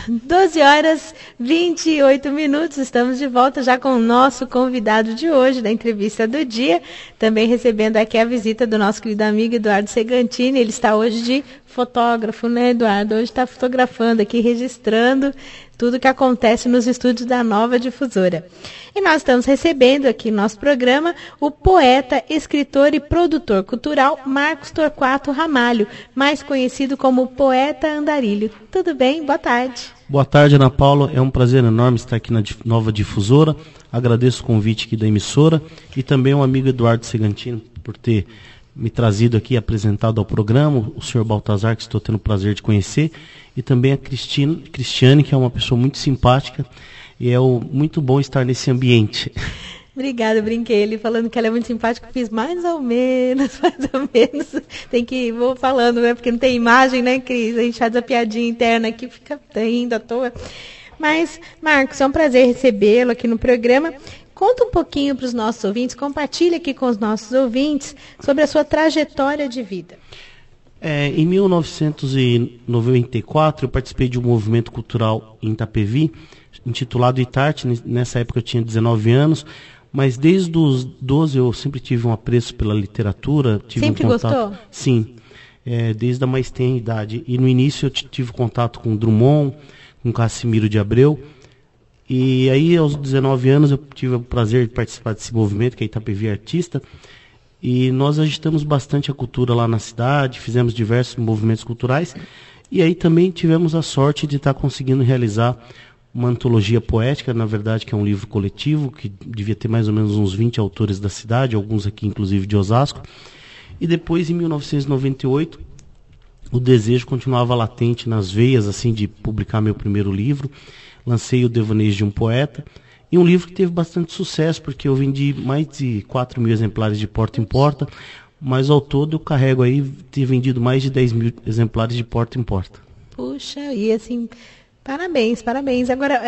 12 horas 28 minutos, estamos de volta já com o nosso convidado de hoje, da entrevista do dia, também recebendo aqui a visita do nosso querido amigo Eduardo Segantini. Ele está hoje de fotógrafo, né, Eduardo? Hoje está fotografando aqui, registrando tudo que acontece nos estúdios da Nova Difusora. E nós estamos recebendo aqui no nosso programa o poeta, escritor e produtor cultural Marcos Torquato Ramalho, mais conhecido como Poeta Andarilho. Tudo bem? Boa tarde. Boa tarde, Ana Paula. É um prazer enorme estar aqui na Nova Difusora. Agradeço o convite aqui da emissora e também ao amigo Eduardo Segantini por ter me trazido aqui, apresentado ao programa, o senhor Baltazar, que estou tendo o prazer de conhecer, e também a Cristiane, que é uma pessoa muito simpática, e é muito bom estar nesse ambiente. Obrigada, brinquei ele falando que ela é muito simpática, fiz mais ou menos, vou falando, né, porque não tem imagem, né, Cris, a gente faz a piadinha interna aqui, fica rindo à toa. Mas, Marcos, é um prazer recebê-lo aqui no programa. Conta um pouquinho para os nossos ouvintes, compartilha aqui com os nossos ouvintes sobre a sua trajetória de vida. Em 1994, eu participei de um movimento cultural em Itapevi, intitulado Itarte. Nessa época eu tinha 19 anos, mas desde os 12 eu sempre tive um apreço pela literatura. Sempre gostou? Sim, desde a mais tenra idade. E no início eu tive contato com Drummond, com Cassimiro de Abreu. E aí, aos 19 anos, eu tive o prazer de participar desse movimento, que é Itapevi Artista, e nós agitamos bastante a cultura lá na cidade, fizemos diversos movimentos culturais, e aí também tivemos a sorte de estar conseguindo realizar uma antologia poética, na verdade, que é um livro coletivo, que devia ter mais ou menos uns 20 autores da cidade, alguns aqui inclusive de Osasco, e depois, em 1998, o desejo continuava latente nas veias, assim, de publicar meu primeiro livro. Lancei o Devaneios de um Poeta, e um livro que teve bastante sucesso, porque eu vendi mais de 4 mil exemplares de porta em porta, mas ao todo eu carrego aí ter vendido mais de 10 mil exemplares de porta em porta. Puxa, e assim, parabéns. Agora,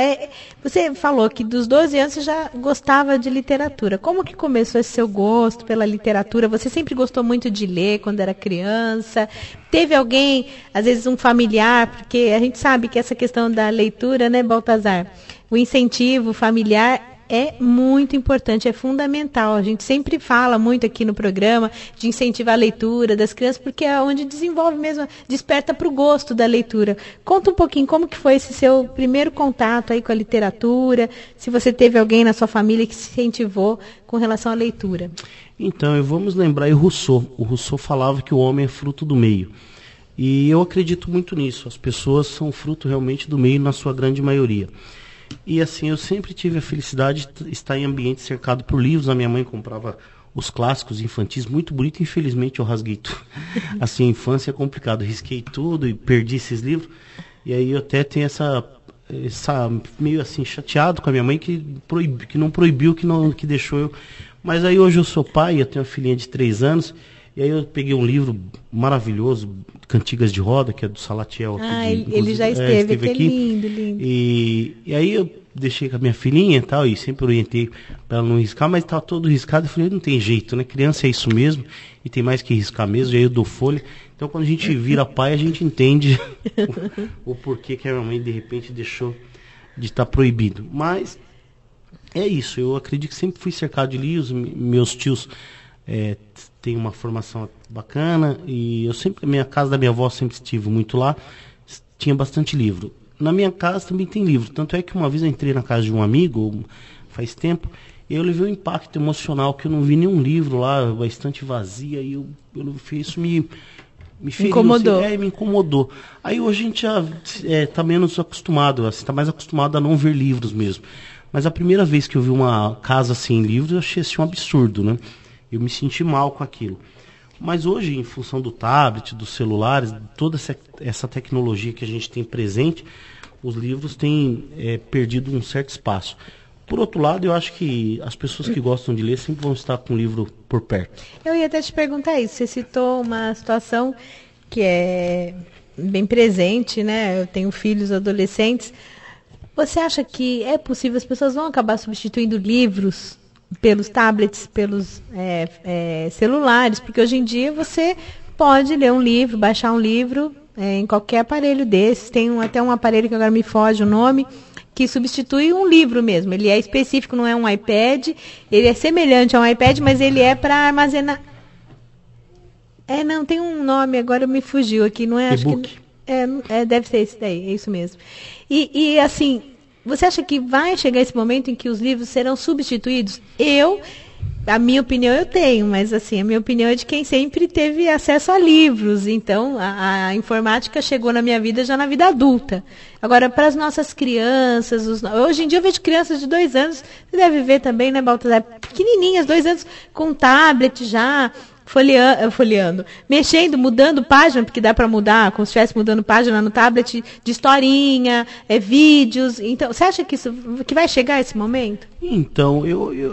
você falou que dos 12 anos você já gostava de literatura. Como que começou esse seu gosto pela literatura? Você sempre gostou muito de ler quando era criança? Teve alguém, às vezes um familiar, porque a gente sabe que essa questão da leitura, né, Baltazar? O incentivo familiar é muito importante, é fundamental. A gente sempre fala muito aqui no programa de incentivar a leitura das crianças, porque é onde desenvolve mesmo, desperta para o gosto da leitura. Conta um pouquinho como que foi esse seu primeiro contato aí com a literatura, se você teve alguém na sua família que se incentivou com relação à leitura. Então, vamos lembrar Rousseau. O Rousseau falava que o homem é fruto do meio. E eu acredito muito nisso. As pessoas são fruto realmente do meio, na sua grande maioria. E assim, eu sempre tive a felicidade de estar em ambiente cercado por livros. A minha mãe comprava os clássicos infantis muito bonito. Infelizmente eu rasguei tudo. Assim, a infância é complicado. Risquei tudo e perdi esses livros. E aí eu até tenho essa meio assim, chateado com a minha mãe que não proibiu, que deixou eu. Mas aí hoje eu sou pai, eu tenho uma filhinha de 3 anos. E aí eu peguei um livro maravilhoso, Cantigas de Roda, que é do Salatiel. Ele já esteve aqui. Lindo. E aí eu deixei com a minha filhinha e tal, e sempre orientei para ela não riscar, mas estava todo riscado. Eu falei, não tem jeito, né? Criança é isso mesmo, e tem mais que riscar mesmo. E aí eu dou folha. Então quando a gente vira pai, a gente entende o porquê que a minha mãe de repente deixou de estar proibido. Mas é isso, eu acredito que sempre fui cercado de livros. Meus tios têm uma formação bacana, e minha casa da minha avó sempre estive muito lá, tinha bastante livro. Na minha casa também tem livro, tanto é que uma vez eu entrei na casa de um amigo, faz tempo, e eu levei um impacto emocional, que eu não vi nenhum livro lá, bastante vazia, e isso me feriu, incomodou. Assim, me incomodou. Aí hoje a gente já está menos acostumado, está mais acostumado a não ver livros mesmo. Mas a primeira vez que eu vi uma casa sem livros, eu achei assim um absurdo, né? Eu me senti mal com aquilo. Mas hoje, em função do tablet, dos celulares, toda essa tecnologia que a gente tem presente, os livros têm perdido um certo espaço. Por outro lado, eu acho que as pessoas que gostam de ler sempre vão estar com o livro por perto. Eu ia até te perguntar isso. Você citou uma situação que é bem presente, né? Eu tenho filhos adolescentes. Você acha que é possível, as pessoas vão acabar substituindo livros pelos tablets, pelos celulares? Porque hoje em dia você pode ler um livro, baixar um livro em qualquer aparelho desses. Tem até um aparelho que agora me foge o nome, que substitui um livro mesmo. Ele é específico, não é um iPad. Ele é semelhante a um iPad, mas ele é para armazenar. Não, tem um nome, agora me fugiu aqui. Não é, acho que deve ser esse daí, é isso mesmo. E assim, você acha que vai chegar esse momento em que os livros serão substituídos? A minha opinião eu tenho, mas assim, a minha opinião é de quem sempre teve acesso a livros. Então, a informática chegou na minha vida já na vida adulta. Agora, para as nossas crianças, hoje em dia eu vejo crianças de 2 anos, você deve ver também, né, Baltazar? Pequenininhas, 2 anos, com tablet já, folheando, mexendo, mudando página, porque dá para mudar, como se estivesse mudando página no tablet, de historinha, vídeos. Então, você acha que vai chegar esse momento? Então,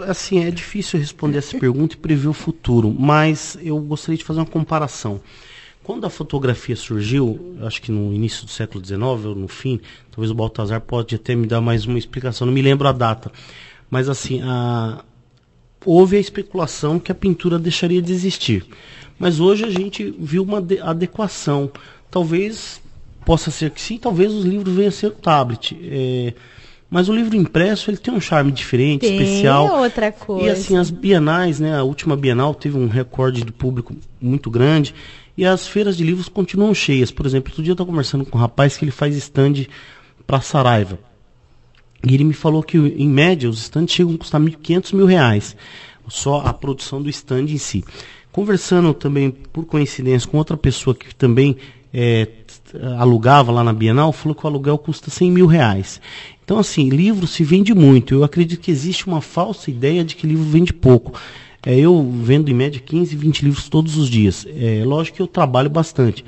assim, é difícil responder essa pergunta e prever o futuro, mas eu gostaria de fazer uma comparação. Quando a fotografia surgiu, acho que no início do século XIX, ou no fim, talvez o Baltazar pode até me dar mais uma explicação, não me lembro a data, mas assim, houve a especulação que a pintura deixaria de existir. Mas hoje a gente viu uma adequação. Talvez possa ser que sim, talvez os livros venham a ser o tablet. Mas o livro impresso, ele tem um charme diferente, especial. Tem outra coisa. E assim, as bienais, né, a última Bienal teve um recorde de público muito grande. E as feiras de livros continuam cheias. Por exemplo, outro dia eu estava conversando com um rapaz que ele faz stand para Saraiva. E ele me falou que, em média, os estandes chegam a custar R$1.500 mil, só a produção do stand em si. Conversando também, por coincidência, com outra pessoa que também alugava lá na Bienal, falou que o aluguel custa R$100 mil. Então, assim, livro se vende muito. Eu acredito que existe uma falsa ideia de que livro vende pouco. Eu vendo, em média, 15, 20 livros todos os dias. Lógico que eu trabalho bastante.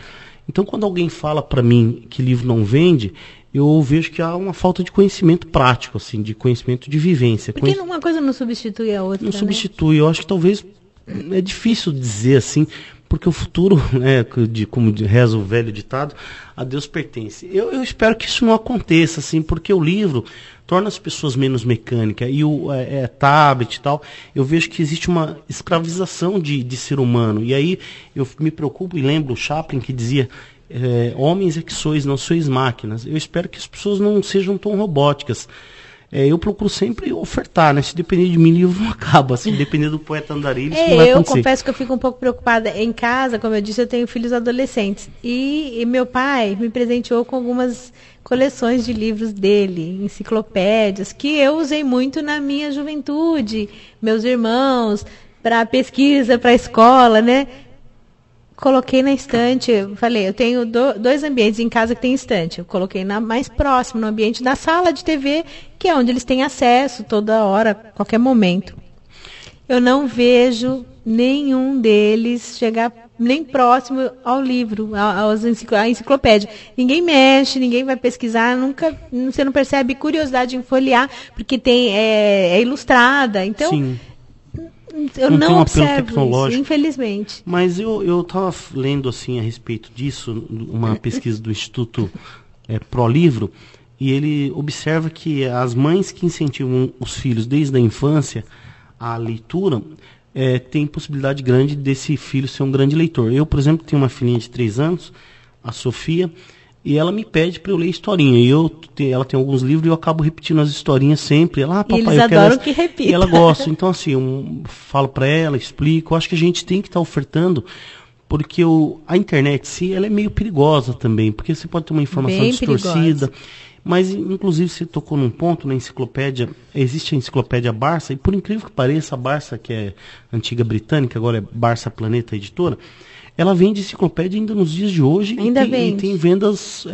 Então, quando alguém fala para mim que livro não vende, eu vejo que há uma falta de conhecimento prático, assim, de conhecimento de vivência. Porque uma coisa não substitui a outra, não, né? Substitui. Eu acho que talvez é difícil dizer assim, porque o futuro, né, como reza o velho ditado, a Deus pertence. Eu espero que isso não aconteça, assim, porque o livro torna as pessoas menos mecânicas, e o tablet e tal, eu vejo que existe uma escravização de ser humano, e aí eu me preocupo e lembro o Chaplin que dizia: homens é que sois, não sois máquinas. Eu espero que as pessoas não sejam tão robóticas. Eu procuro sempre ofertar, né? Se depender de mim, livro não acaba. Se depender do poeta Andarilho, isso não vai acontecer. Eu confesso que eu fico um pouco preocupada. Em casa, como eu disse, eu tenho filhos adolescentes. E meu pai me presenteou com algumas coleções de livros dele, enciclopédias, que eu usei muito na minha juventude. Meus irmãos, para pesquisa, para a escola, né? Coloquei na estante, falei, eu tenho 2 ambientes em casa que tem estante. Eu coloquei mais próximo, no ambiente da sala de TV, que é onde eles têm acesso toda hora, qualquer momento. Eu não vejo nenhum deles chegar nem próximo ao livro, à enciclopédia. Ninguém mexe, ninguém vai pesquisar, você não percebe curiosidade em folhear, porque é ilustrada. Então, sim. Eu não observo isso, infelizmente. Mas eu estava lendo assim a respeito disso, uma pesquisa do Instituto Pro Livro, e ele observa que as mães que incentivam os filhos desde a infância à leitura têm possibilidade grande desse filho ser um grande leitor. Eu, por exemplo, tenho uma filhinha de 3 anos, a Sofia, e ela me pede para eu ler historinha. E ela tem alguns livros e eu acabo repetindo as historinhas sempre. Ela, papai, eles adoram que repita. E ela gosta. Então, assim, eu falo para ela, explico. Eu acho que a gente tem que estar ofertando, porque a internet, sim, ela é meio perigosa também, porque você pode ter uma informação bem distorcida. Perigosa. Mas, inclusive, você tocou num ponto na enciclopédia, existe a enciclopédia Barça, e por incrível que pareça, a Barça, que é antiga britânica, agora é Barça Planeta Editora, ela vende enciclopédia ainda nos dias de hoje e tem vendas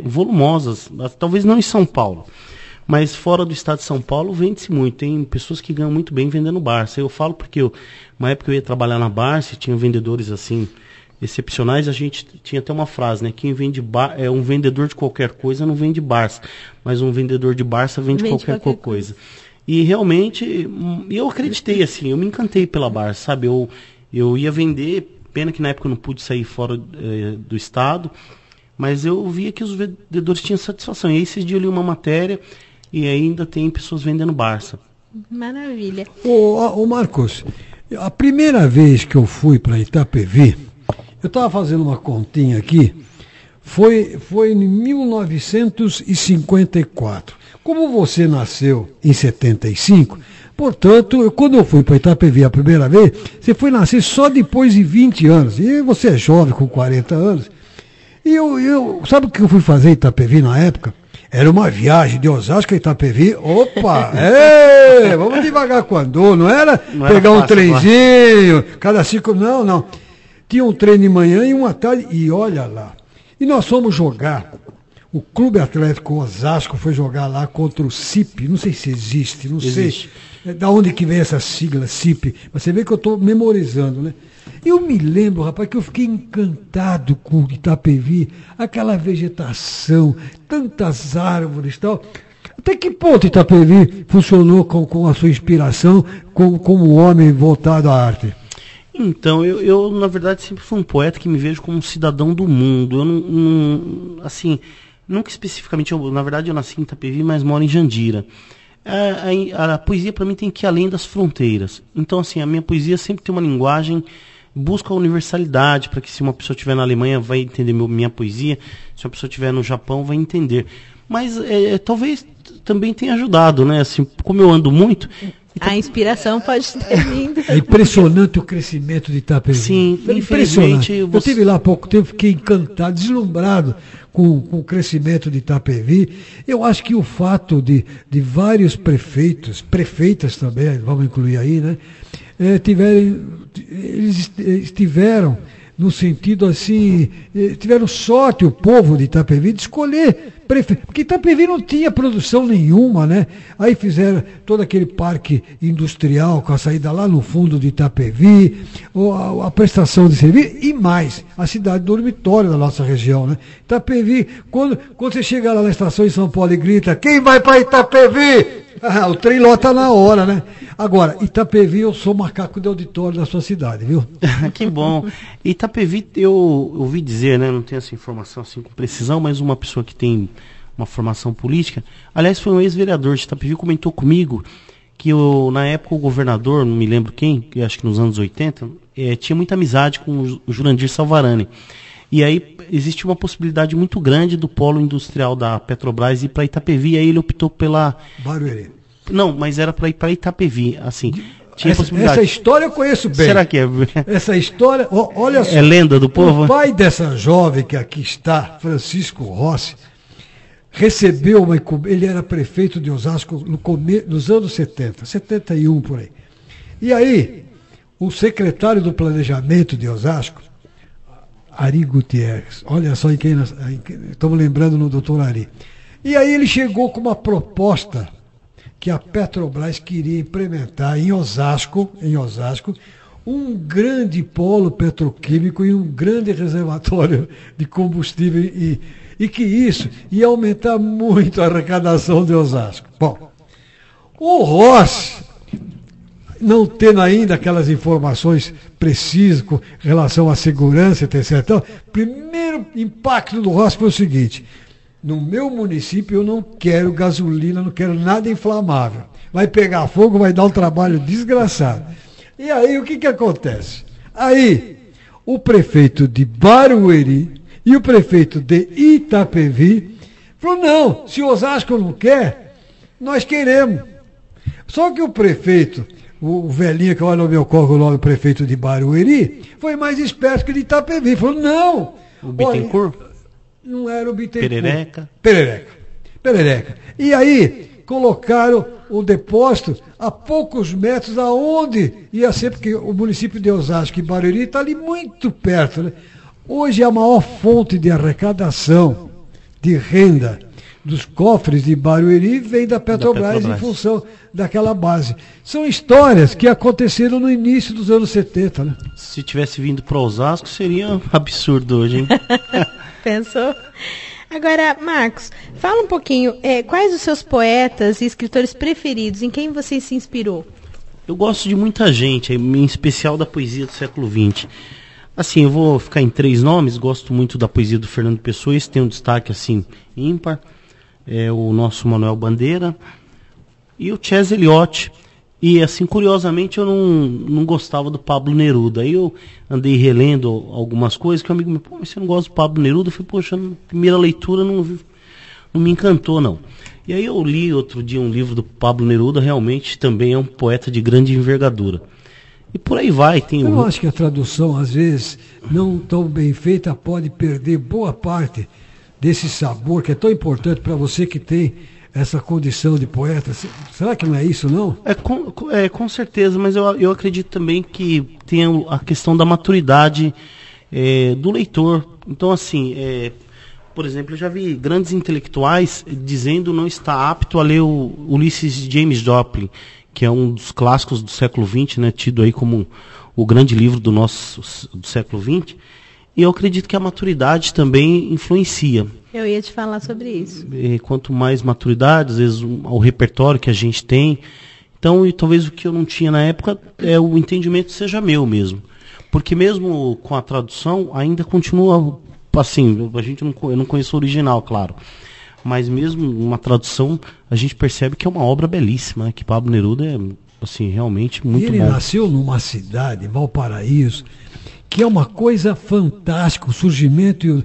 volumosas, talvez não em São Paulo, mas fora do estado de São Paulo vende-se muito. Tem pessoas que ganham muito bem vendendo Barça. Eu falo porque uma época eu ia trabalhar na Barça, tinha vendedores assim excepcionais, a gente tinha até uma frase, né? Quem vende um vendedor de qualquer coisa não vende Barça, mas um vendedor de Barça vende qualquer coisa. E realmente eu acreditei, assim, eu me encantei pela Barça, sabe? Eu ia vender. Pena que na época eu não pude sair fora do estado, mas eu via que os vendedores tinham satisfação. E aí esses dias eu li uma matéria e ainda tem pessoas vendendo Barça. Maravilha. Ô Marcos, a primeira vez que eu fui para Itapevi, eu estava fazendo uma continha aqui, foi em 1954. Como você nasceu em 75, portanto, quando eu fui para Itapevi a primeira vez, você foi nascer só depois de 20 anos. E você é jovem, com 40 anos. E sabe o que eu fui fazer em Itapevi na época? Era uma viagem de Osasco a Itapevi. Opa! Vamos devagar com a andor. Não era pegar um trenzinho, cada 5... Não. Tinha um trem de manhã e uma tarde. E olha lá. E nós fomos jogar. O Clube Atlético Osasco foi jogar lá contra o CIP. Não sei se existe, não sei. Da onde que vem essa sigla, CIP. Mas você vê que eu estou memorizando, né? Eu me lembro, rapaz, que eu fiquei encantado com Itapevi, aquela vegetação, tantas árvores e tal. Até que ponto Itapevi funcionou com a sua inspiração, como um homem voltado à arte? Então, eu, na verdade, sempre fui um poeta que me vejo como um cidadão do mundo. Eu assim, nunca especificamente, na verdade eu nasci em Itapevi, mas moro em Jandira. A poesia para mim tem que ir além das fronteiras. Então, assim, a minha poesia sempre tem uma linguagem, busca a universalidade, para que se uma pessoa estiver na Alemanha vai entender minha poesia, se uma pessoa estiver no Japão vai entender. Mas talvez também tenha ajudado, né? Assim, como eu ando muito... A inspiração pode ter vindo. É impressionante o crescimento de Itapevi. Sim, impressionante. Eu estive lá há pouco tempo, fiquei encantado, deslumbrado com o crescimento de Itapevi. Eu acho que o fato de vários prefeitas também, vamos incluir aí, né? Eles estiveram no sentido assim, tiveram sorte o povo de Itapevi de escolher prefeito, porque Itapevi não tinha produção nenhuma, né? Aí fizeram todo aquele parque industrial com a saída lá no fundo de Itapevi, a prestação de serviço e mais, a cidade dormitório da nossa região, né? Itapevi, quando você chega lá na estação em São Paulo e grita, quem vai para Itapevi? O trem lota na hora, né? Agora, Itapevi, eu sou macaco de auditório da sua cidade, viu? Que bom. Itapevi, eu ouvi dizer, né? Não tenho essa informação assim com precisão, mas uma pessoa que tem uma formação política, aliás, foi um ex-vereador de Itapevi, comentou comigo que na época o governador, não me lembro quem, acho que nos anos 80, tinha muita amizade com o Jurandir Salvarani. E aí existe uma possibilidade muito grande do polo industrial da Petrobras ir para Itapevi, e aí ele optou pela... Barueri. Não, mas era para ir para Itapevi, assim. Tinha possibilidade. Essa história eu conheço bem. Será que é? Essa história, olha só. É lenda do povo? O pai dessa jovem que aqui está, Francisco Rossi, recebeu ele era prefeito de Osasco nos anos 70, 71 por aí. E aí, o secretário do planejamento de Osasco, Ari Gutierrez, olha só em quem estamos lembrando no doutor Ari. E aí ele chegou com uma proposta que a Petrobras queria implementar em Osasco, um grande polo petroquímico e um grande reservatório de combustível e que isso ia aumentar muito a arrecadação de Osasco. Bom, o Rossi, não tendo ainda aquelas informações precisas com relação à segurança, etc. Então, primeiro impacto do Rossi foi o seguinte: no meu município eu não quero gasolina, não quero nada inflamável. Vai pegar fogo, vai dar um trabalho desgraçado. E aí o que acontece? Aí o prefeito de Barueri e o prefeito de Itapevi falou, não, se Osasco não quer, nós queremos. Só que o prefeito, o velhinho que olha no meu corpo, o nome do prefeito de Barueri, foi mais esperto que o de Itapevi. Falou, não. O Bittencourt? Não era o Bittencourt. Perereca. E aí colocaram o depósito a poucos metros aonde ia ser, porque o município de Osasco e Barueri está ali muito perto, né? Hoje a maior fonte de arrecadação de renda dos cofres de Barueri vem da Petrobras em função daquela base. São histórias que aconteceram no início dos anos 70, né? Se tivesse vindo para Osasco, seria um absurdo hoje, hein? Pensou? Agora, Marcos, fala um pouquinho, quais os seus poetas e escritores preferidos? Em quem você se inspirou? Eu gosto de muita gente, em especial da poesia do século XX. Assim, eu vou ficar em 3 nomes, gosto muito da poesia do Fernando Pessoa, esse tem um destaque assim ímpar, o nosso Manuel Bandeira e o Chas Eliot. E assim, curiosamente, eu não gostava do Pablo Neruda. Aí eu andei relendo algumas coisas que o amigo me falou, mas você não gosta do Pablo Neruda? Eu falei, poxa, na primeira leitura não me encantou, não. E aí eu li outro dia um livro do Pablo Neruda, realmente também é um poeta de grande envergadura. E por aí vai. Eu acho que a tradução, às vezes, não tão bem feita, pode perder boa parte desse sabor que é tão importante para você que tem essa condição de poeta. Será que não é isso, não? Com certeza, mas eu acredito também que tem a questão da maturidade do leitor. Então, assim, por exemplo, eu já vi grandes intelectuais dizendo não estar apto a ler o Ulisses de James Joplin, que é um dos clássicos do século XX, né, tido aí como o grande livro do século XX. E eu acredito que a maturidade também influencia. Eu ia te falar sobre isso. Quanto mais maturidade, às vezes o repertório que a gente tem. Então, e talvez o que eu não tinha na época, o entendimento seja meu mesmo. Porque mesmo com a tradução, ainda continua assim, eu não conheço o original, claro. Mas mesmo uma tradução, a gente percebe que é uma obra belíssima, né? Que Pablo Neruda é, assim, realmente muito bom. Ele nasceu numa cidade, Valparaíso, que é uma coisa fantástica. O surgimento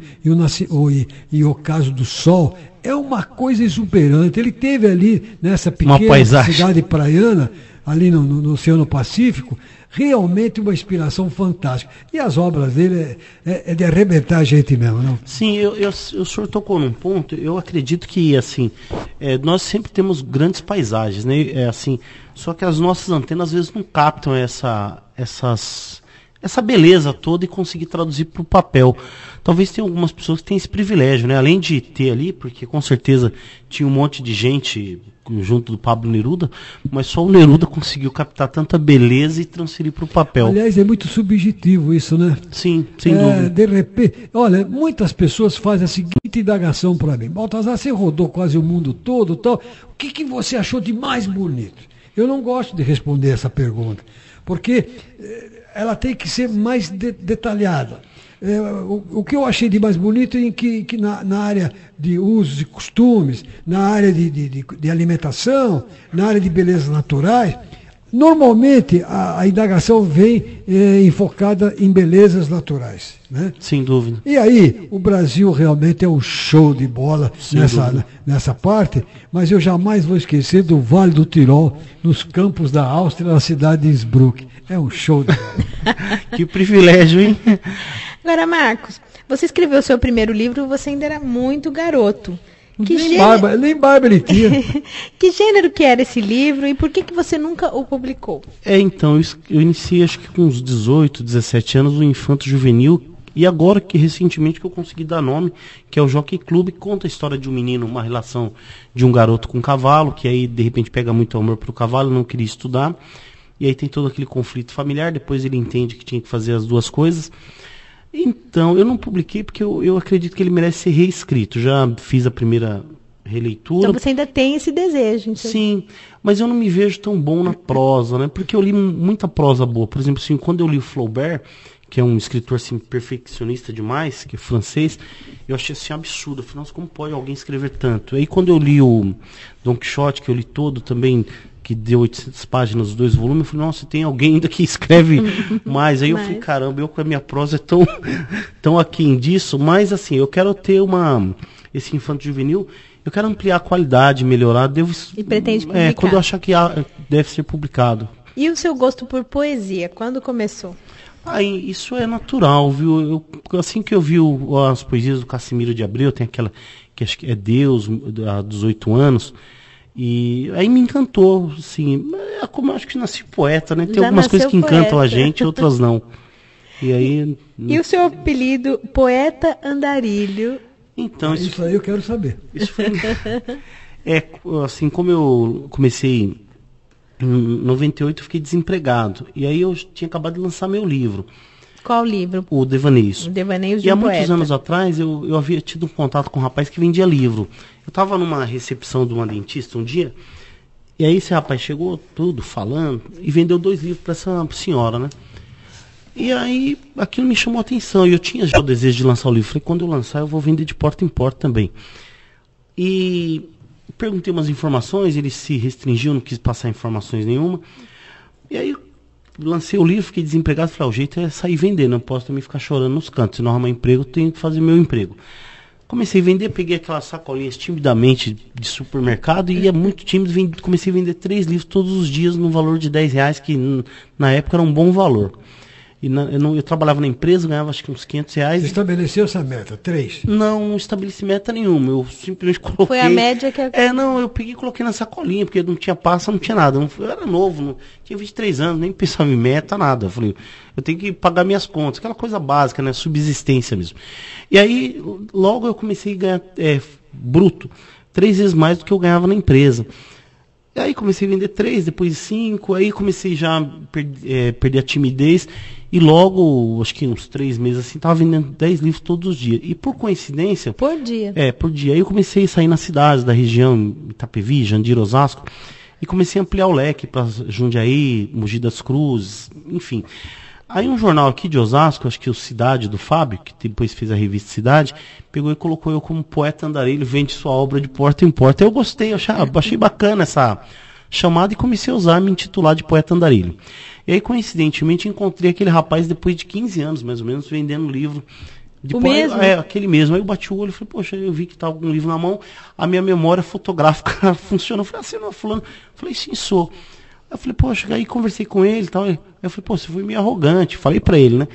e o caso do sol é uma coisa exuberante. Ele teve ali, nessa pequena cidade praiana, ali no Oceano Pacífico, realmente uma inspiração fantástica. E as obras dele é de arrebentar a gente mesmo, não? Sim, o senhor tocou num ponto, eu acredito que, assim, nós sempre temos grandes paisagens, né? Assim, só que as nossas antenas às vezes não captam essa beleza toda e conseguir traduzir para o papel. Talvez tenha algumas pessoas que têm esse privilégio, né? Além de ter ali, porque com certeza tinha um monte de gente junto do Pablo Neruda, mas só o Neruda conseguiu captar tanta beleza e transferir para o papel. Aliás, é muito subjetivo isso, né? Sim, sem dúvida. De repente, olha, muitas pessoas fazem a seguinte indagação para mim. Baltazar, você rodou quase o mundo todo, tal. O que você achou de mais bonito? Eu não gosto de responder essa pergunta, porque ela tem que ser mais detalhada. O que eu achei de mais bonito é que na área de usos e costumes, na área de alimentação, na área de belezas naturais, normalmente a indagação vem enfocada em belezas naturais, né? Sem dúvida. E aí, o Brasil realmente é um show de bola nessa parte, mas eu jamais vou esquecer do Vale do Tirol, nos campos da Áustria, na cidade de Innsbruck. É um show de bola. Que privilégio, hein? Agora, Marcos, você escreveu o seu primeiro livro, você ainda era muito garoto. Nem barba ele tinha. Que gênero que era esse livro e por que você nunca o publicou? Então, eu iniciei acho que com uns 18, 17 anos, o Infanto Juvenil, e agora que recentemente que eu consegui dar nome, que é o Jockey Club, que conta a história de um menino, uma relação de um garoto com um cavalo, que aí de repente pega muito amor pro cavalo, não queria estudar, e aí tem todo aquele conflito familiar, depois ele entende que tinha que fazer as duas coisas. Então, eu não publiquei porque eu acredito que ele merece ser reescrito. Já fiz a primeira releitura. Então você ainda tem esse desejo. Então. Sim, mas eu não me vejo tão bom na prosa, né? Porque eu li muita prosa boa. Por exemplo, assim, quando eu li o Flaubert, que é um escritor assim, perfeccionista demais, que é francês, eu achei assim absurdo. Eu falei, nossa, como pode alguém escrever tanto? Aí quando eu li o Don Quixote, que eu li todo também, que deu 800 páginas, os 2 volumes, eu falei, nossa, tem alguém ainda que escreve mais. Aí eu falei, caramba, eu com a minha prosa é tão aquém disso, mas assim, eu quero ter esse Infanto Juvenil, eu quero ampliar a qualidade, melhorar, e pretende publicar? Quando eu achar que deve ser publicado. E o seu gosto por poesia, quando começou? Isso é natural, viu? Assim que eu vi as poesias do Cassimiro de Abreu, tem aquela que acho que é Deus, dos 8 anos, e aí me encantou, assim, como eu acho que nasci poeta, né? Tem Já algumas coisas que encantam poeta. a gente, outras não. E aí... E o seu apelido, Poeta Andarilho? Então, isso aí eu quero saber. Isso foi... assim, como eu comecei em 98, eu fiquei desempregado. E aí eu tinha acabado de lançar meu livro. Qual livro? O Devaneios. O Devaneios de E há um muitos poeta. anos atrás eu havia tido um contato com um rapaz que vendia livro. Eu estava numa recepção de uma dentista um dia, e aí esse rapaz chegou tudo falando e vendeu 2 livros para essa senhora, né? E aí aquilo me chamou a atenção. E eu tinha já o desejo de lançar o livro. Falei, quando eu lançar eu vou vender de porta em porta também. E perguntei umas informações, ele se restringiu, não quis passar informações nenhuma. E aí lancei o livro, fiquei desempregado, falei, o jeito é sair vendendo, não posso também ficar chorando nos cantos, se não arrumar emprego, tenho que fazer meu emprego. Comecei a vender, peguei aquelas sacolinhas timidamente de supermercado e ia muito tímido, comecei a vender 3 livros todos os dias no valor de R$10, que na época era um bom valor. E eu trabalhava na empresa, ganhava acho que uns R$500. Você estabeleceu essa meta, 3? Não estabeleci meta nenhuma, eu simplesmente coloquei... Foi a média que... eu peguei e coloquei na sacolinha, porque não tinha passa, não tinha nada. Eu era novo, tinha 23 anos, nem pensava em meta, nada. Eu falei, eu tenho que pagar minhas contas, aquela coisa básica, né, subsistência mesmo. E aí, logo eu comecei a ganhar bruto, 3 vezes mais do que eu ganhava na empresa. E aí comecei a vender 3, depois 5, aí comecei já a perder a timidez. E logo, acho que uns 3 meses assim, estava vendendo 10 livros todos os dias. E por coincidência... Por dia? Por dia. Aí eu comecei a sair nas cidades da região, Itapevi, Jandira, Osasco, e comecei a ampliar o leque para Jundiaí, Mogi das Cruzes, enfim. Aí um jornal aqui de Osasco, acho que o Cidade, do Fábio, que depois fez a revista Cidade, pegou e colocou eu como poeta andarilho, vende sua obra de porta em porta. Eu gostei, achei bacana essa chamada e comecei a usar, me intitular de poeta andarilho. E aí, coincidentemente, encontrei aquele rapaz depois de 15 anos, mais ou menos, vendendo livro. Mesmo? Aquele mesmo. Aí eu bati o olho e falei, poxa, eu vi que estava com um livro na mão, a minha memória fotográfica funcionou. Eu falei, você não é fulano? Eu falei, sim, sou. Aí eu falei, poxa, aí conversei com ele e tal. Aí eu falei, pô, você foi meio arrogante. Falei pra ele, né?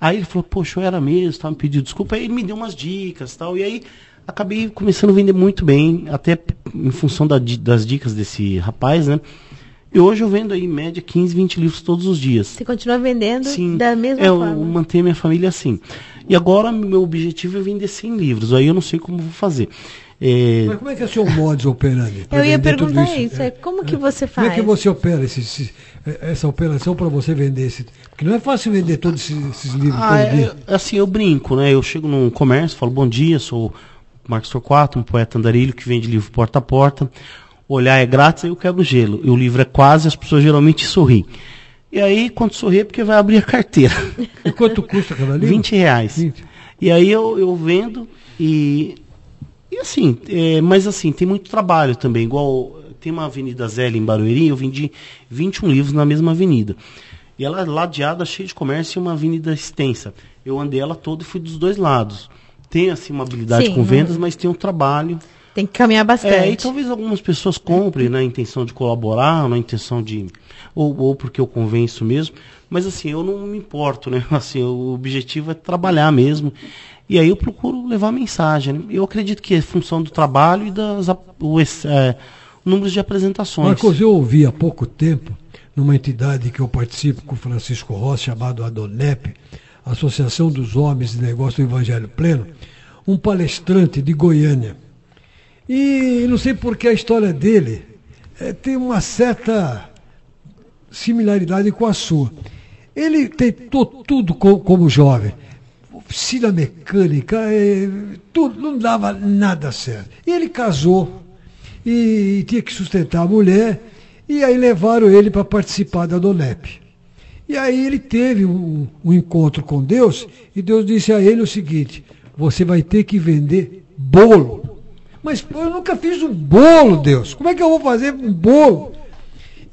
Aí ele falou, poxa, eu era mesmo, tava me pedindo desculpa. Aí ele me deu umas dicas e tal. E aí acabei começando a vender muito bem, até em função das dicas desse rapaz, né? E hoje eu vendo aí, em média, 15, 20 livros todos os dias. Você continua vendendo Sim, da mesma forma? Eu mantenho a minha família assim. E agora, meu objetivo é vender 100 livros. Aí eu não sei como vou fazer. Mas como é que é o seu modus operandi? Eu ia perguntar isso. Como que você faz? Como é que você opera essa operação para você vender esse? Porque não é fácil vender todos esses livros todo dia. Assim, eu brinco, né? Eu chego num comércio, falo, bom dia, sou Marcos Torquato, um poeta andarilho que vende livro porta a porta. Olhar é grátis, aí eu quebro o gelo. E o livro é quase, as pessoas geralmente sorriem. E aí, quando sorri é porque vai abrir a carteira. E quanto custa cada livro? R$20. 20. E aí eu vendo e assim, mas assim, tem muito trabalho também. Igual, tem uma Avenida Zélia em Barueri, eu vendi 21 livros na mesma avenida. E ela é ladeada, cheia de comércio, e uma avenida extensa. Eu andei ela toda e fui dos dois lados. Tenho, assim, uma habilidade com vendas, mas tem um trabalho... Tem que caminhar bastante. E talvez algumas pessoas comprem na intenção de colaborar, na intenção de... Ou porque eu convenço mesmo. Mas assim, eu não me importo, né? Assim, o objetivo é trabalhar mesmo. E aí eu procuro levar a mensagem. Né? Eu acredito que é função do trabalho e números de apresentações. Marcos, eu ouvi há pouco tempo, numa entidade que eu participo com o Francisco Rossi, chamado ADONEP, Associação dos Homens de Negócio do Evangelho Pleno, um palestrante de Goiânia. E não sei porque a história dele tem uma certa similaridade com a sua. Ele tentou tudo como jovem. Oficina mecânica, tudo, não dava nada certo. E ele casou e tinha que sustentar a mulher, e aí levaram ele para participar da DONEP. E aí ele teve um encontro com Deus, e Deus disse a ele o seguinte: você vai ter que vender bolo. Mas eu nunca fiz um bolo, Deus. Como é que eu vou fazer um bolo?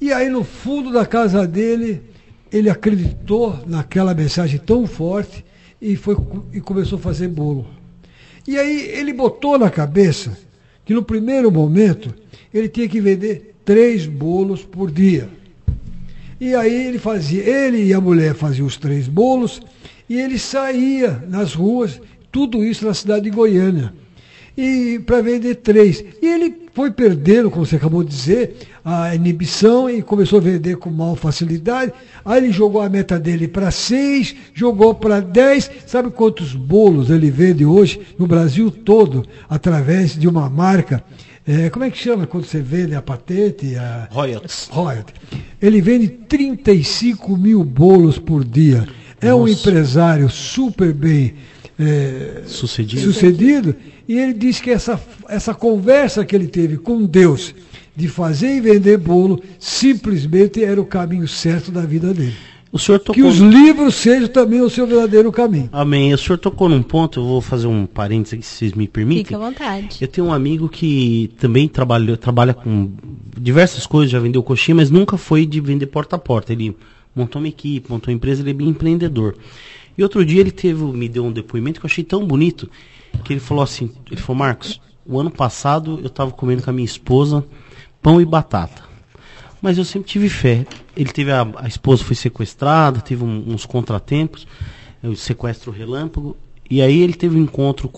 E aí no fundo da casa dele, ele acreditou naquela mensagem tão forte e começou a fazer bolo. E aí ele botou na cabeça que no primeiro momento ele tinha que vender 3 bolos por dia. E aí ele e a mulher faziam os 3 bolos e ele saía nas ruas, tudo isso na cidade de Goiânia, e para vender 3. E ele foi perdendo, como você acabou de dizer, a inibição e começou a vender com maior facilidade. Aí ele jogou a meta dele para 6, jogou para 10. Sabe quantos bolos ele vende hoje no Brasil todo, através de uma marca? Como é que chama quando você vende a patente? Royalties. Ele vende 35 mil bolos por dia. É um empresário super bem sucedido. E ele disse que essa conversa que ele teve com Deus de fazer e vender bolo simplesmente era o caminho certo da vida dele. O senhor tocou... Que os livros sejam também o seu verdadeiro caminho. Amém. O senhor tocou num ponto, eu vou fazer um parênteses aqui, se vocês me permitem. Fica à vontade. Eu tenho um amigo que também trabalha com diversas coisas, já vendeu coxinha, mas nunca foi de vender porta a porta. Ele montou uma equipe, montou uma empresa, ele é bem empreendedor. E outro dia ele me deu um depoimento que eu achei tão bonito, que ele falou assim, Marcos, o ano passado eu estava comendo com a minha esposa pão e batata. Mas eu sempre tive fé. Ele teve a esposa foi sequestrada, teve uns contratempos, o sequestro relâmpago, e aí ele teve um encontro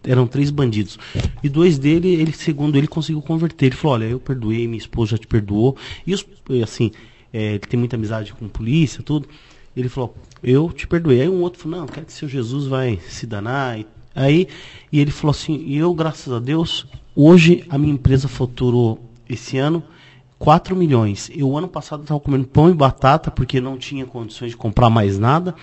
eram 3 bandidos. E 2 dele, segundo ele, conseguiu converter. Ele falou, olha, eu perdoei, minha esposa já te perdoou. E assim, ele tem muita amizade com polícia, tudo. Ele falou, eu te perdoei. Aí um outro falou, não, quero que seu Jesus vai se danar. E ele falou assim, e eu, graças a Deus, hoje a minha empresa faturou esse ano 4 milhões. Eu, ano passado, estava comendo pão e batata, porque não tinha condições de comprar mais nada.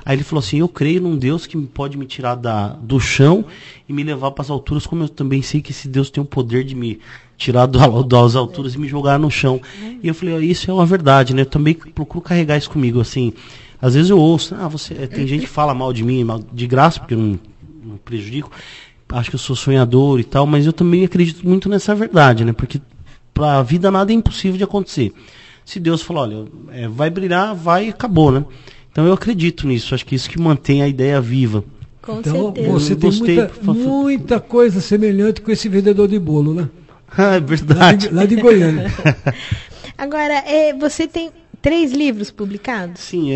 Aí ele falou assim, eu creio num Deus que pode me tirar do chão e me levar para as alturas, como eu também sei que esse Deus tem o poder de me tirar das alturas e me jogar no chão. E eu falei, isso é uma verdade, né? Eu também procuro carregar isso comigo, assim. Às vezes eu ouço, tem gente que fala mal de mim, mal de graça, porque eu não prejudico. Acho que eu sou sonhador e tal, mas eu também acredito muito nessa verdade, né? Porque para a vida nada é impossível de acontecer. Se Deus falou, olha, vai brilhar, vai e acabou, né? Então eu acredito nisso, acho que isso que mantém a ideia viva. Com então certeza. você tem muita coisa semelhante com esse vendedor de bolo, né? É verdade. Lá de Goiânia. Agora, você tem 3 livros publicados? Sim,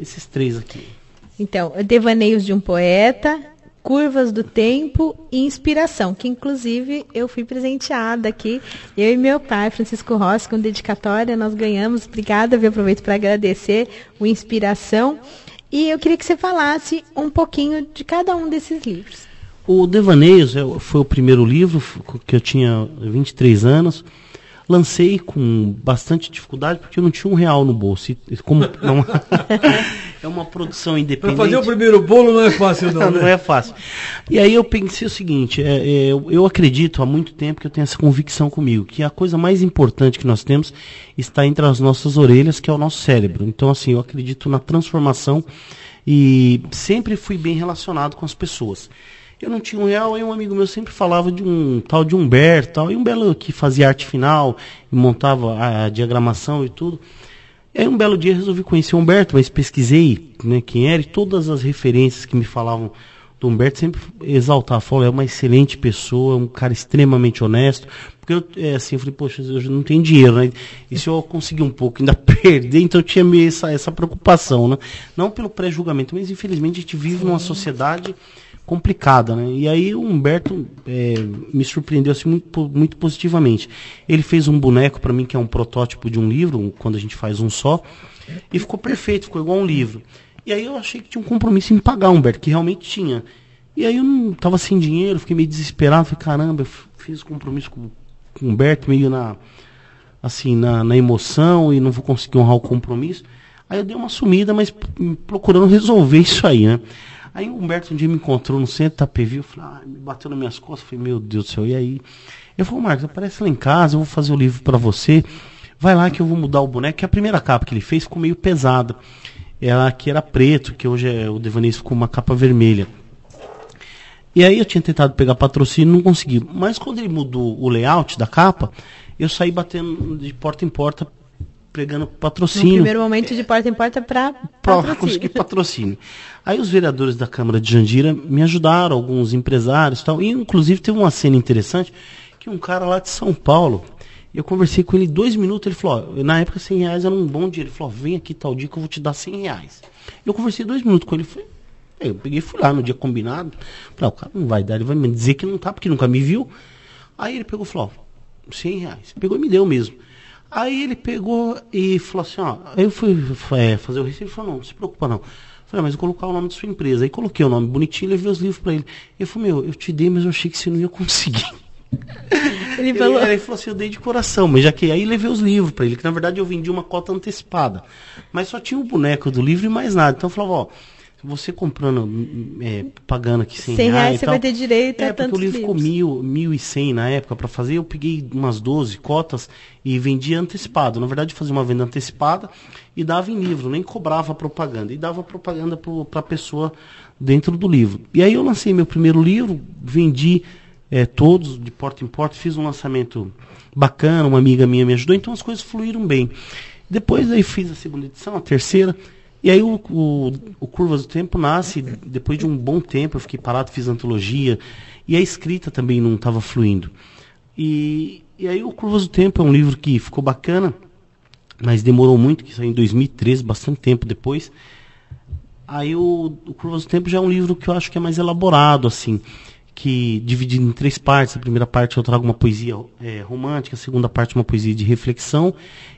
esses 3 aqui. Então, Devaneios de um Poeta, Curvas do Tempo e Inspiração, que inclusive eu fui presenteada aqui, eu e meu pai, Francisco Rossi, com dedicatória, nós ganhamos. Obrigada, eu aproveito para agradecer o Inspiração. E eu queria que você falasse um pouquinho de cada um desses livros. O Devaneios foi o primeiro livro, que eu tinha 23 anos. Lancei com bastante dificuldade, porque eu não tinha R$1 no bolso. É uma produção independente. Para fazer o primeiro bolo não é fácil, não. Não é fácil. E aí eu pensei o seguinte, eu acredito há muito tempo que eu tenho essa convicção comigo, que a coisa mais importante que nós temos está entre as nossas orelhas, que é o nosso cérebro. Então, assim, eu acredito na transformação e sempre fui bem relacionado com as pessoas. Eu não tinha R$1, aí um amigo meu sempre falava de um tal de Humberto, e um belo que fazia arte final, e montava a diagramação e tudo. E aí um belo dia resolvi conhecer o Humberto, mas pesquisei, né, quem era, e todas as referências que me falavam do Humberto sempre exaltavam. Falei, é uma excelente pessoa, um cara extremamente honesto, porque eu falei, poxa, eu não tenho dinheiro, né? E se eu conseguir um pouco ainda perder, então eu tinha meio essa preocupação, né? Não pelo pré-julgamento, mas infelizmente a gente vive numa sociedade complicada, né? E aí o Humberto me surpreendeu assim, muito positivamente. Ele fez um boneco para mim que é um protótipo de um livro, quando a gente faz um só, e ficou perfeito, ficou igual um livro. E aí eu achei que tinha um compromisso em pagar o Humberto, que realmente tinha. E aí eu não estava sem dinheiro, fiquei meio desesperado, falei, caramba, eu fiz o compromisso com o Humberto meio na emoção e não vou conseguir honrar o compromisso. Aí eu dei uma sumida, mas procurando resolver isso aí, né? Aí o Humberto um dia me encontrou no centro da PV, eu falei, me bateu nas minhas costas, falei, meu Deus do céu, e aí? Eu falei, Marcos, aparece lá em casa, eu vou fazer o livro para você, vai lá que eu vou mudar o boneco, que a primeira capa que ele fez ficou meio pesada, ela que era preto, que hoje o Devaneios ficou uma capa vermelha. E aí eu tinha tentado pegar patrocínio, não consegui, mas quando ele mudou o layout da capa, eu saí batendo de porta em porta, pregando patrocínio. No primeiro momento de porta em porta para conseguir patrocínio. Aí os vereadores da Câmara de Jandira me ajudaram, alguns empresários e tal. E inclusive teve uma cena interessante, que um cara lá de São Paulo, eu conversei com ele 2 minutos, ele falou, na época R$100 era um bom dinheiro. Ele falou, vem aqui tal dia que eu vou te dar R$100. Eu conversei 2 minutos com ele, eu peguei e fui lá no dia combinado. Falei, o cara não vai dar, ele vai me dizer que não tá, porque nunca me viu. Aí ele pegou e falou, R$100. Pegou e me deu mesmo. Aí ele pegou e falou assim, eu fui fazer o recibo, ele falou, não se preocupa não. Eu falei, mas eu vou colocar o nome da sua empresa. Aí coloquei o nome bonitinho e levei os livros para ele. Ele falou, eu te dei, mas eu achei que você não ia conseguir. Ele falou assim, eu dei de coração, mas já que aí levei os livros para ele, que na verdade eu vendi uma cota antecipada. Mas só tinha o boneco do livro e mais nada. Então eu falava, você comprando, pagando aqui R$100 R$100 e você tal, vai ter direito a porque tantos o livro ficou livros. 1.100 na época para fazer, eu peguei umas 12 cotas e vendia antecipado. Na verdade, fazia uma venda antecipada e dava em livro, nem cobrava propaganda. E dava propaganda para a pessoa dentro do livro. E aí eu lancei meu primeiro livro, vendi todos de porta em porta, fiz um lançamento bacana, uma amiga minha me ajudou, então as coisas fluíram bem. Depois aí fiz a segunda edição, a terceira, e aí o Curvas do Tempo nasce depois de um bom tempo, eu fiquei parado, fiz antologia, e a escrita também não estava fluindo. E aí o Curvas do Tempo é um livro que ficou bacana, mas demorou muito, que saiu em 2013, bastante tempo depois. Aí o Curvas do Tempo já é um livro que eu acho que é mais elaborado, assim, que dividido em 3 partes. A primeira parte eu trago uma poesia romântica, a segunda parte uma poesia de reflexão,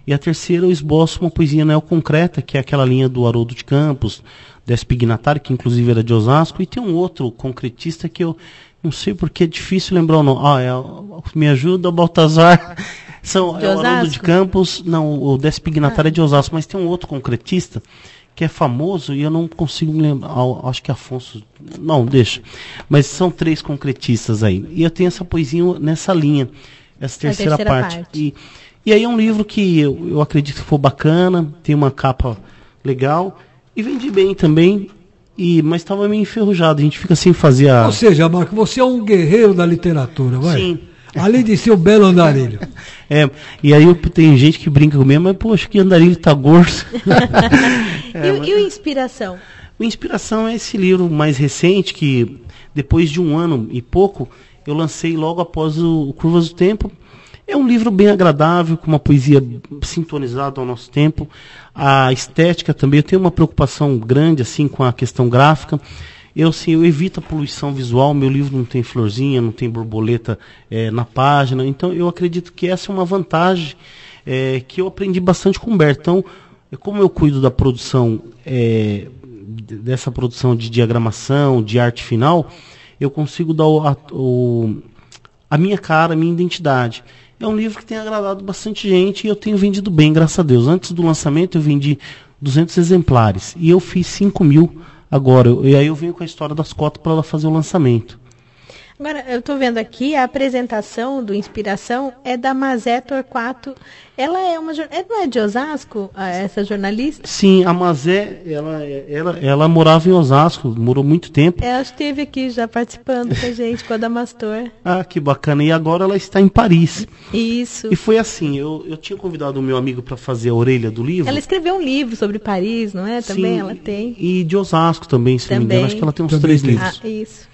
e a terceira eu esboço uma poesia neoconcreta, que é aquela linha do Haroldo de Campos, Décio Pignatari, que inclusive era de Osasco, e tem um outro concretista que eu não sei porque é difícil lembrar o nome. Me ajuda, Baltazar. É o Haroldo de Campos, não, o Décio Pignatari é de Osasco, mas tem um outro concretista que é famoso e eu não consigo me lembrar, acho que é Afonso, não, deixa, mas são 3 concretistas aí, e eu tenho essa poesia nessa linha, essa terceira parte. E aí é um livro que eu acredito que foi bacana, tem uma capa legal, e vendi bem também, mas estava meio enferrujado, a gente fica sem fazer Ou seja, Marco, você é um guerreiro da literatura, vai? Sim. Além de ser o belo andarilho. E aí tem gente que brinca comigo, mas poxa, que andarilho tá gordo. E o Inspiração? O Inspiração é esse livro mais recente, que depois de 1 ano e pouco, eu lancei logo após o Curvas do Tempo. É um livro bem agradável, com uma poesia sintonizada ao nosso tempo. A estética também, eu tenho uma preocupação grande assim com a questão gráfica. Eu evito a poluição visual, meu livro não tem florzinha, não tem borboleta na página, então eu acredito que essa é uma vantagem que eu aprendi bastante com o Humberto. Então, como eu cuido da produção, dessa produção de diagramação, de arte final, eu consigo dar a minha cara, a minha identidade. É um livro que tem agradado bastante gente e eu tenho vendido bem, graças a Deus. Antes do lançamento eu vendi 200 exemplares e eu fiz 5.000 agora, e aí eu venho com a história das cotas para ela fazer o lançamento. Agora, eu estou vendo aqui, a apresentação do Inspiração é da Mazé Torquato. Ela não é de Osasco, essa jornalista? Sim, a Mazé, ela morava em Osasco, morou muito tempo. Ela esteve aqui já participando com a gente, com a Damastor. Ah, que bacana, e agora ela está em Paris. Isso. E foi assim, eu tinha convidado o meu amigo para fazer a orelha do livro. Ela escreveu um livro sobre Paris, não é? Também. Sim, ela tem. E de Osasco também, se não me engano, acho que ela tem uns 3 livros. Ah, isso.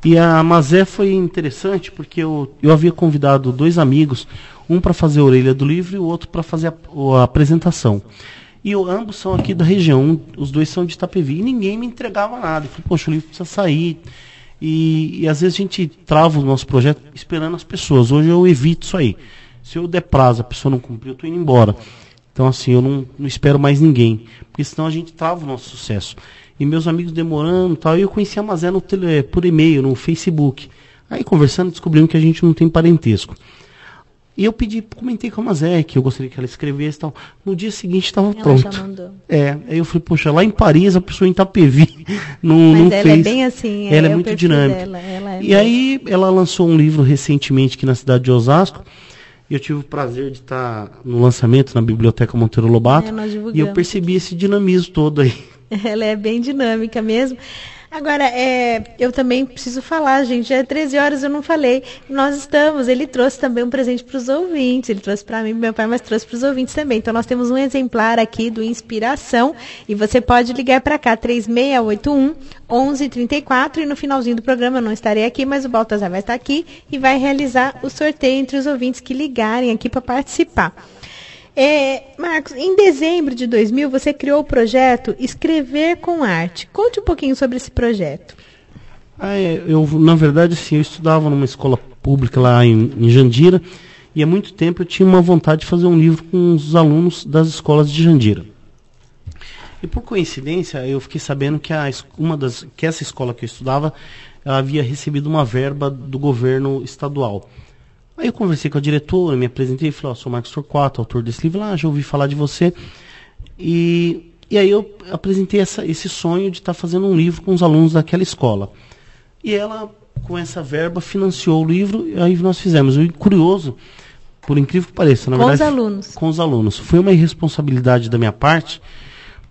E a Mazé foi interessante porque eu havia convidado 2 amigos, um para fazer a orelha do livro e o outro para fazer a apresentação. E ambos são aqui da região, os 2 são de Itapevi, e ninguém me entregava nada. Eu falei, poxa, o livro precisa sair. E às vezes a gente trava o nosso projeto esperando as pessoas. Hoje eu evito isso aí. Se eu der prazo, a pessoa não cumprir, eu estou indo embora. Então assim, eu não espero mais ninguém, porque senão a gente trava o nosso sucesso. E meus amigos demorando e tal, e eu conheci a Mazé por e-mail, no Facebook. Aí conversando, descobrimos que a gente não tem parentesco. E eu comentei com a Mazé que eu gostaria que ela escrevesse e tal. No dia seguinte estava pronto. Já mandou. Aí eu falei, poxa, lá em Paris a pessoa em Itapevi não Mas fez. Ela é bem assim, ela é muito dinâmica. Aí ela lançou um livro recentemente aqui na cidade de Osasco. Eu tive o prazer de estar no lançamento na Biblioteca Monteiro Lobato. E eu percebi esse dinamismo todo aí. Ela é bem dinâmica mesmo. Agora, eu também preciso falar, gente, já é 13 horas, eu não falei. Ele trouxe também um presente para os ouvintes, ele trouxe para mim, meu pai, mas trouxe para os ouvintes também. Então, nós temos um exemplar aqui do Inspiração, e você pode ligar para cá, 3681-1134, e no finalzinho do programa eu não estarei aqui, mas o Baltazar vai estar aqui e vai realizar o sorteio entre os ouvintes que ligarem aqui para participar. Marcos, em dezembro de 2000, você criou o projeto Escrever com Arte. Conte um pouquinho sobre esse projeto. Na verdade, assim, eu estudava numa escola pública lá em Jandira, e há muito tempo eu tinha uma vontade de fazer um livro com os alunos das escolas de Jandira. E por coincidência, eu fiquei sabendo que essa escola que eu estudava, ela havia recebido uma verba do governo estadual. Aí eu conversei com a diretora, me apresentei e falei, sou Marcos Torquato, autor desse livro, já ouvi falar de você. E E aí eu apresentei esse sonho de estar fazendo um livro com os alunos daquela escola. E ela, com essa verba, financiou o livro, e aí nós fizemos. E curioso, por incrível que pareça, na verdade... Com os alunos. Com os alunos. Foi uma irresponsabilidade da minha parte,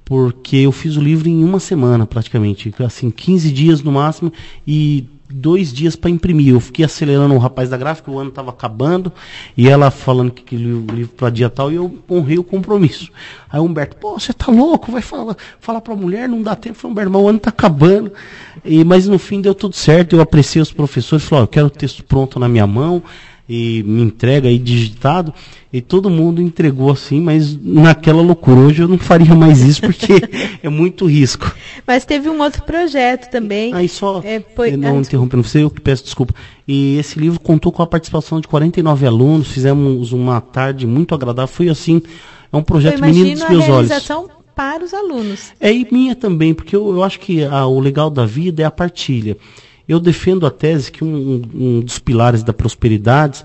porque eu fiz o livro em uma semana, praticamente. Assim, 15 dias no máximo, e 2 dias para imprimir. Eu fiquei acelerando o rapaz da gráfica, o ano estava acabando, e ela falando que o livro para dia tal, e eu honrei o compromisso. Aí o Humberto, pô, você tá louco, vai falar para a mulher, não dá tempo. Eu falei, Humberto, mas o ano está acabando. Mas no fim deu tudo certo, eu apreciei os professores, falei, eu quero o texto pronto na minha mão, e me entrega aí digitado, e todo mundo entregou assim, mas naquela loucura. Hoje eu não faria mais isso, porque é muito risco. Mas teve um outro projeto também. Aí só, não interrompendo você, eu que peço desculpa. E esse livro contou com a participação de 49 alunos, fizemos uma tarde muito agradável, foi assim, é um projeto menino dos meus olhos. Realização para os alunos. E minha também, porque eu acho que o legal da vida é a partilha. Eu defendo a tese que um dos pilares da prosperidade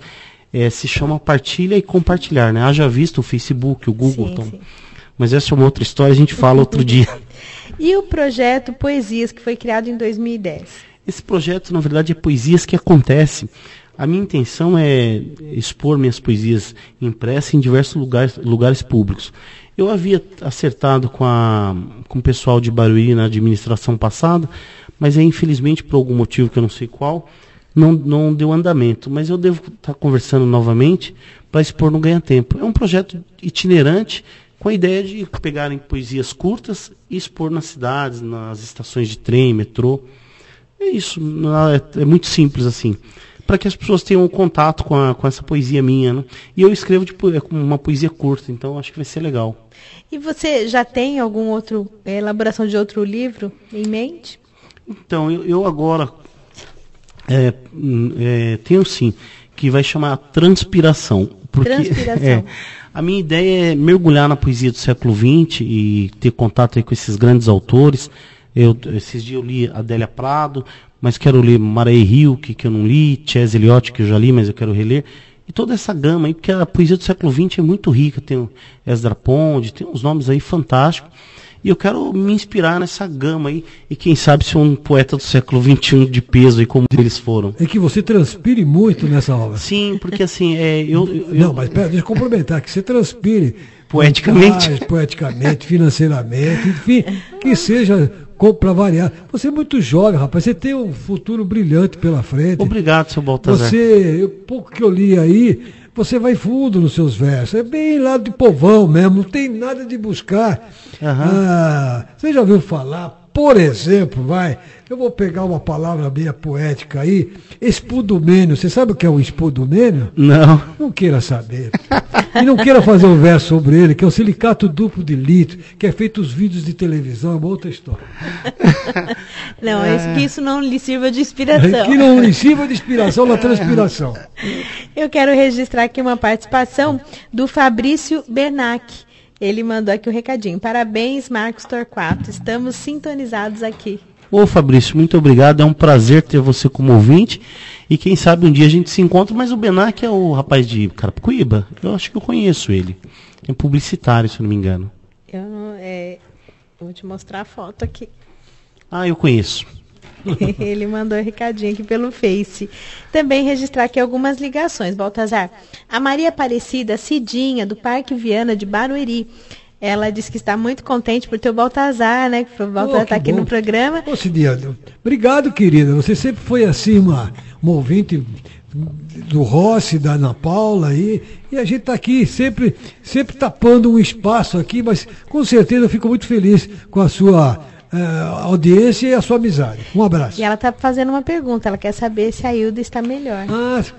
se chama partilha e compartilhar, né? Haja visto o Facebook, o Google. Sim, então. sim. Mas essa é uma outra história, a gente fala outro dia. E o projeto Poesias, que foi criado em 2010? Esse projeto, na verdade, é Poesias que Acontece. A minha intenção é expor minhas poesias impressas em diversos lugares públicos. Eu havia acertado com o pessoal de Barueri na administração passada, mas aí, infelizmente, por algum motivo que eu não sei qual, não deu andamento. Mas eu devo estar conversando novamente para expor no Ganha Tempo. É um projeto itinerante com a ideia de pegarem poesias curtas e expor nas cidades, nas estações de trem, metrô. É isso, é muito simples assim, para que as pessoas tenham contato com essa poesia minha, né? E eu escrevo uma poesia curta, então acho que vai ser legal. E você já tem algum outro, elaboração de outro livro em mente? Então, eu agora tenho sim, que vai chamar Transpiração. Porque, Transpiração. A minha ideia é mergulhar na poesia do século XX e ter contato aí com esses grandes autores. Esses dias eu li Adélia Prado, mas quero ler Maré Rio, que eu não li, Chess Eliot, que eu já li, mas eu quero reler. E toda essa gama aí, porque a poesia do século XX é muito rica, tem o Esdra Ponde, tem uns nomes aí fantásticos. E eu quero me inspirar nessa gama aí, e quem sabe ser um poeta do século XXI de peso, aí, como eles foram. É que você transpire muito nessa obra. Sim, porque assim, Não, mas pera, deixa eu complementar, que você transpire poeticamente, financeiramente, enfim, que seja para variar. Você é muito jovem, rapaz, você tem um futuro brilhante pela frente. Obrigado, seu Baltazar. Pouco que eu li aí, você vai fundo nos seus versos. É bem lá de povão mesmo, não tem nada de buscar. Você já ouviu falar, por exemplo, eu vou pegar uma palavra meio poética aí, espudumênio. Você sabe o que é um espudumênio? Não. Não queira saber. E não queira fazer um verso sobre ele, que é o silicato duplo de litro, que é feito os vídeos de televisão, é uma outra história. Não, que isso não lhe sirva de inspiração. Que não lhe sirva de inspiração na transpiração. Eu quero registrar aqui uma participação do Fabrício Bernac. Ele mandou aqui um recadinho. Parabéns, Marcos Torquato. Estamos sintonizados aqui. Ô Fabrício, muito obrigado. É um prazer ter você como ouvinte. E quem sabe um dia a gente se encontra. Mas o Bernac é o rapaz de Carapicuíba? Eu acho que eu conheço ele. É publicitário, se eu não me engano. Eu vou te mostrar a foto aqui. Eu conheço. Ele mandou um recadinho aqui pelo Face. Também registrar aqui algumas ligações, Baltazar. A Maria Aparecida Cidinha, do Parque Viana de Barueri. Ela disse que está muito contente por ter o Baltazar, né? Que o Baltazar está aqui no programa. Ô, Cidinha, obrigado, querida. Você sempre foi assim, uma ouvinte do Rossi, da Ana Paula aí. E a gente está aqui sempre tapando um espaço aqui, mas com certeza eu fico muito feliz com a sua audiência e a sua amizade. Um abraço. E ela está fazendo uma pergunta, ela quer saber se a Hilda está melhor.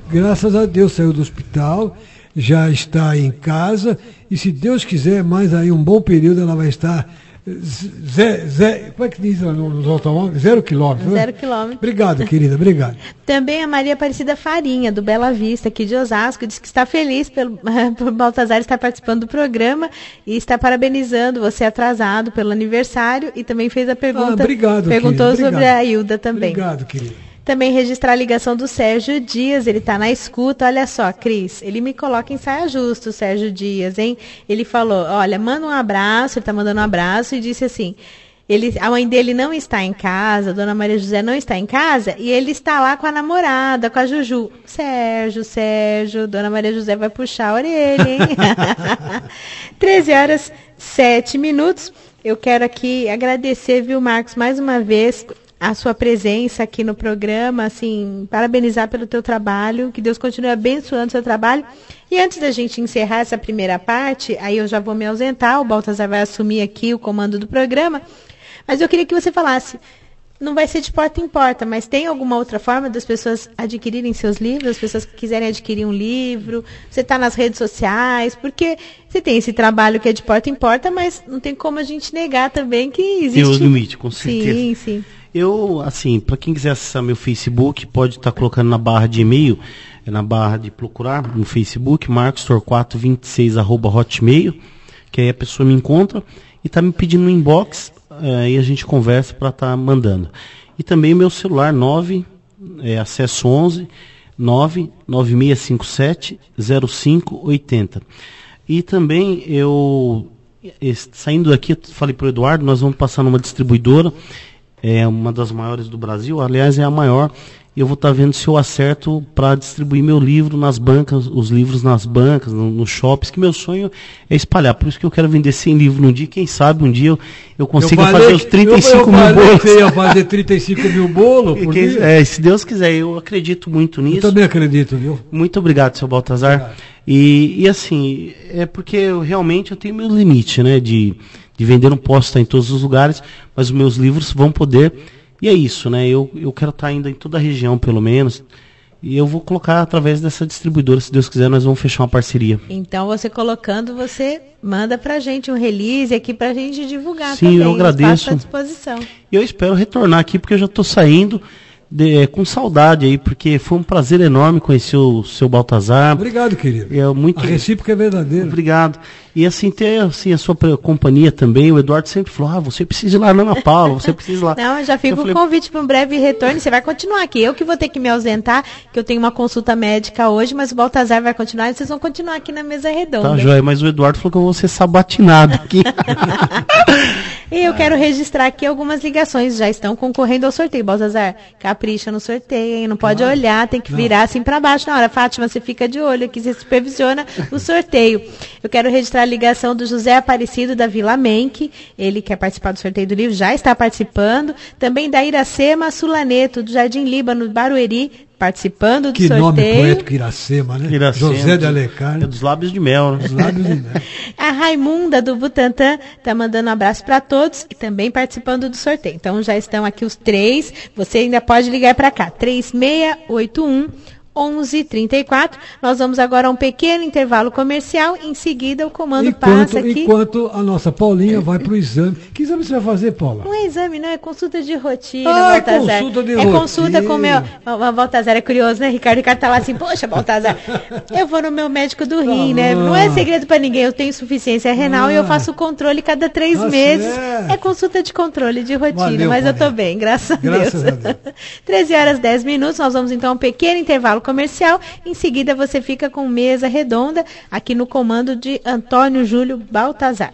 Graças a Deus saiu do hospital, já está em casa, e se Deus quiser, mais aí um bom período ela vai estar como é que diz nos automóveis? 0 quilômetro. 0 quilômetro. Obrigado, querida, obrigado. Também a Maria Aparecida Farinha, do Bela Vista, aqui de Osasco, diz que está feliz por Baltazar estar participando do programa e está parabenizando você atrasado pelo aniversário, e também fez a pergunta. Obrigado, perguntou querida, sobre a Hilda também. Obrigado, querida. Também registrar a ligação do Sérgio Dias, ele está na escuta. Olha só, Cris, ele me coloca em saia justa, o Sérgio Dias, hein? Ele falou, olha, manda um abraço, ele está mandando um abraço e disse assim, a mãe dele não está em casa, a Dona Maria José não está em casa, e ele está lá com a namorada, com a Juju. Sérgio, Dona Maria José vai puxar a orelha, hein? 13h07. Eu quero aqui agradecer, viu, Marcos, mais uma vez a sua presença aqui no programa, assim, parabenizar pelo teu trabalho, que Deus continue abençoando o seu trabalho. E antes da gente encerrar essa primeira parte, aí eu já vou me ausentar, o Baltazar vai assumir aqui o comando do programa, mas eu queria que você falasse, não vai ser de porta em porta, mas tem alguma outra forma das pessoas adquirirem seus livros, as pessoas que quiserem adquirir um livro, você está nas redes sociais, porque você tem esse trabalho que é de porta em porta, mas não tem como a gente negar também que existe... Tem os limites, com certeza. Sim. Eu, assim, para quem quiser acessar meu Facebook, pode estar colocando na barra de e-mail, na barra de procurar no Facebook, marcostorquato26@hotmail, que aí a pessoa me encontra e está me pedindo no inbox, aí a gente conversa para estar mandando. E também meu celular, acesso 11 99657-0580. E também saindo daqui, eu falei para o Eduardo, nós vamos passar numa distribuidora, uma das maiores do Brasil, aliás é a maior, e eu vou estar vendo se eu acerto para distribuir meu livro nas bancas, os livros nas bancas, nos shops, que meu sonho é espalhar, por isso que eu quero vender 100 livros num dia, quem sabe um dia eu consiga fazer os 35 mil bolos. Eu ia fazer 35 mil bolos por dia. Se Deus quiser, eu acredito muito nisso. Eu também acredito, viu? Muito obrigado, seu Baltazar. E assim, é porque eu tenho meu limite, né, de vender, não posso estar em todos os lugares, mas os meus livros vão poder, e é isso, né, eu quero estar ainda em toda a região, pelo menos, e eu vou colocar através dessa distribuidora, se Deus quiser, nós vamos fechar uma parceria. Então, você colocando, você manda pra gente um release aqui pra gente divulgar. Sim, também. eu agradeço. À disposição. E eu espero retornar aqui, porque eu já estou saindo com saudade aí, porque foi um prazer enorme conhecer o seu Baltazar. Obrigado, querido. A recíproca é verdadeira. Obrigado. E assim, ter assim, a sua companhia também. O Eduardo sempre falou, você precisa ir lá na Ana Paula, você precisa ir lá. Não, eu já fico com o convite para um breve retorno. Você vai continuar aqui. Eu que vou ter que me ausentar, que eu tenho uma consulta médica hoje, mas o Baltazar vai continuar e vocês vão continuar aqui na mesa redonda. Tá, joia, mas o Eduardo falou que eu vou ser sabatinado aqui. E eu quero registrar aqui algumas ligações, já estão concorrendo ao sorteio. Baltazar, capricha no sorteio, hein? Não pode olhar, tem que virar assim para baixo na hora. Fátima, você fica de olho aqui, você supervisiona o sorteio. Eu quero registrar a ligação do José Aparecido da Vila Menck, ele quer participar do sorteio do livro, já está participando. Também da Iracema Sulaneto, do Jardim Líbano, Barueri, participando do sorteio. Que nome poético, Iracema, né? Iracema, José de Alencar. É dos lábios de mel, né? Dos lábios de mel. A Raimunda do Butantã está mandando um abraço para todos e também participando do sorteio. Então já estão aqui os três. Você ainda pode ligar para cá. 3681-1134. Nós vamos agora a um pequeno intervalo comercial. Em seguida, o comando passa aqui. Enquanto a nossa Paulinha vai para o exame. Que exame você vai fazer, Paula? Não é exame, não. É consulta de rotina, Baltazar. Consulta de rotina. Consulta com o meu... O Baltazar é curioso, né, Ricardo? O Ricardo tá lá assim, poxa, Baltazar, eu vou no meu médico do rim, né? Não é segredo para ninguém. Eu tenho insuficiência renal e eu faço o controle cada 3 meses. É consulta de controle de rotina. Valeu, mas eu tô bem, graças a Deus. 13h10. Nós vamos então a um pequeno intervalo comercial. Em seguida, você fica com mesa redonda aqui no comando de Antônio Júlio Baltazar.